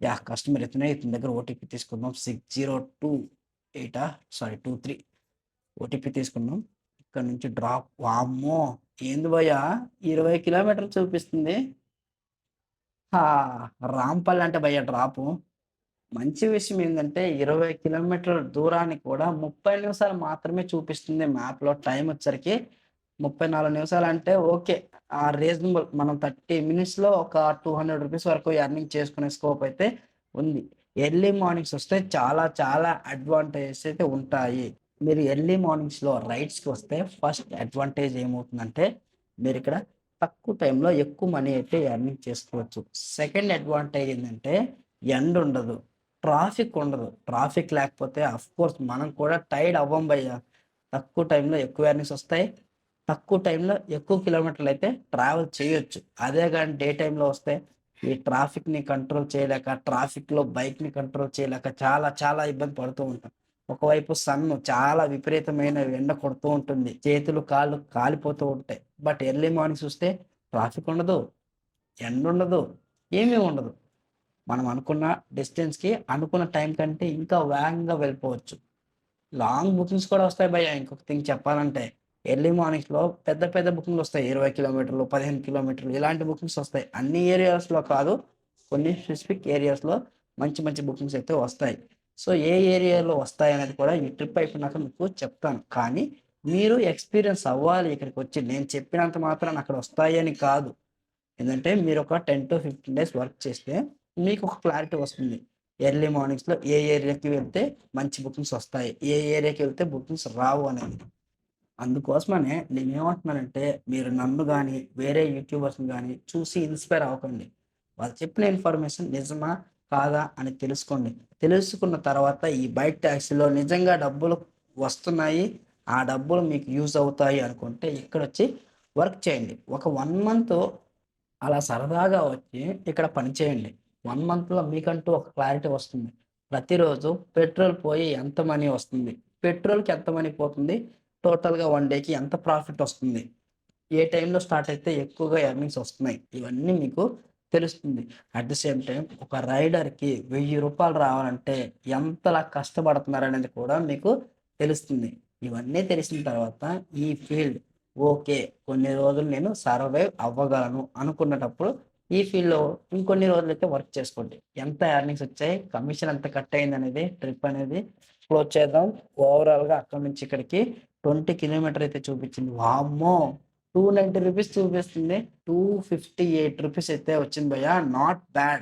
Yeah! Customer ఇతని దగ్గర OTP తీసుకుందాం. 6028 సారీ 23 ఓటీపీ తీసుకున్నాం. ఇక్కడ నుంచి డ్రాప్ వామ్మో! ఏంది భయ్యా 20 కిలోమీటర్లు చూపిస్తుంది. ఆ! రాంపల్లి అంటే భయ్యా డ్రాపు. మంచి విషయం ఏందంటే 20 కిలోమీటర్ల దూరాన్ని కూడా 30 నిమిషాలు మాత్రమే చూపిస్తుంది మ్యాప్‌లో. టైమొచ్చేసరికి 34 నిమిషాలంటే ఓకే. రీజనబుల్. మనం 30 మినిట్స్‌లో ఒక రూ. 200 వరకు ఎర్నింగ్ చేసుకునే స్కోప్ అయితే ఉంది. ఎర్లీ మార్నింగ్స్ వస్తే చాలా చాలా అడ్వాంటేజెస్ అయితే ఉంటాయి. మీరు ఎర్లీ మార్నింగ్స్‌లో రైడ్స్‌కి వస్తే ఫస్ట్ అడ్వాంటేజ్ ఏమవుతుందంటే మీరిక్కడ తక్కువ టైంలో ఎక్కువ మనీ అయితే ఎర్నింగ్ చేసుకోవచ్చు. సెకండ్ అడ్వాంటేజ్ ఏందంటే ఎండుండదు. ట్రాఫిక్ ఉండదు. ట్రాఫిక్ లేకపోతే ఆఫ్‌కోర్స్ మనం కూడా టైర్డ్ అవ్వం భయ్యా. తక్కువ టైంలో ఎక్కువ ఎర్నింగ్స్ వస్తాయి. తక్కువ టైంలో ఎక్కువ కిలోమీటర్లయితే ట్రావెల్ చేయొచ్చు. అదే గాని డే టైమ్‌లో వస్తే ఈ ట్రాఫిక్‌ని కంట్రోల్ చేయలేక, ట్రాఫిక్‌లో బైక్‌ని కంట్రోల్ చేయలేక చాలా చాలా ఇబ్బంది పడుతూ ఉంటాం. ఒకవైపు చాలా విపరీతమైన ఎండ కొడుతూ ఉంటుంది. చేతులు, కాళ్ళు కాలిపోతూ ఉంటాయి. బట్ ఎర్లీ మార్నింగ్ చూస్తే ట్రాఫిక్ ఉండదు, ఎండుండదు, ఏమీ ఉండదు. మనం అనుకున్న డిస్టెన్స్‌కి, అనుకున్న టైం కంటే ఇంకా వేగంగా వెళ్ళిపోవచ్చు. లాంగ్ బుకింగ్స్ కూడా వస్తాయి భయ్యా ఇంకొక థింగ్ చెప్పాలంటే. ఎర్లీ మార్నింగ్స్‌లో పెద్ద పెద్ద బుకింగ్‌లొస్తాయి. 20 కిలోమీటర్లు, 15 కిలోమీటర్లు ఇలాంటి బుకింగ్స్ వస్తాయి. అన్ని ఏరియాస్‌లో కాదు. కొన్ని స్పెసిఫిక్ ఏరియాస్‌లో మంచి మంచి బుకింగ్స్ అయితే వస్తాయి. సో, ఏ ఏరియాలో వస్తాయనేది కూడా ఈ ట్రిప్ అయిపోయినాక మీకు చెప్తాను. కానీ మీరు ఎక్స్‌పీరియన్స్ అవ్వాలి ఇక్కడికొచ్చి. నేను చెప్పినంత మాత్రాన అక్కడ వస్తాయి అని కాదు. ఏందంటే మీరొక 10-15 డేస్ వర్క్ చేస్తే మీకొక క్లారిటీ వస్తుంది. ఎర్లీ మార్నింగ్స్‌లో ఏ ఏరియాకి వెళ్తే మంచి బుకింగ్స్ వస్తాయి. ఏ ఏరియాకి వెళ్తే బుకింగ్స్ రావు అనేది. అందుకోసమనే నేనేమంటున్నానంటే మీరు నన్ను గాని, వేరే యూట్యూబర్స్‌ని గాని చూసి ఇన్‌స్పైర్ అవ్వకండి. వాళ్ళు చెప్పిన ఇన్ఫర్మేషన్ నిజమా? కాదా? అని తెలుసుకోండి. తెలుసుకున్న తర్వాత ఈ బైక్ టాక్సీలో నిజంగా డబ్బులు వస్తున్నాయి. ఆ డబ్బులు మీకు యూజ్ అవుతాయి అనుకుంటే ఇక్కడొచ్చి వర్క్ చేయండి. ఒక 1 మంత్ అలా సరదాగా వచ్చి ఇక్కడ పని చేయండి. 1 మంత్‌లో మీకంటూ ఒక క్లారిటీ వస్తుంది. ప్రతిరోజు పెట్రోల్ పోయి ఎంత మనీ వస్తుంది? పెట్రోల్‌కి ఎంత మనీ పోతుంది? టోటల్‌గా 1 డేకి ఎంత ప్రాఫిట్ వస్తుంది? ఏ టైంలో స్టార్ట్ అయితే ఎక్కువగా ఎర్నింగ్స్ వస్తున్నాయి? ఇవన్నీ మీకు తెలుస్తుంది. అట్ ది సేమ్ టైమ్ ఒక రైడర్‌కి రూ. 1000 రావాలంటే ఎంతలా కష్టపడుతున్నారనేది కూడా మీకు తెలుస్తుంది. ఇవన్నీ తెలిసిన తర్వాత ఈ ఫీల్డ్ ఓకే. కొన్ని రోజులు నేను సర్వైవ్ అవ్వగలను అనుకున్నటప్పుడు ఈ ఫీల్డ్‌లో ఇంకొన్ని రోజులైతే వర్క్ చేసుకోండి. ఎంత ఎర్నింగ్స్ వచ్చాయి? కమిషన్ ఎంత కట్ అయిందనేది ట్రిప్ అనేది క్లోజ్ చేద్దాం. ఓవరాల్‌గా అక్కడి నుంచి ఇక్కడికి 20 కిలోమీటర్ అయితే చూపించింది. వామ్మో! రూ. 290 చూపిస్తుంది. రూ. 258 అయితే వచ్చింది భయ్యా. Not bad.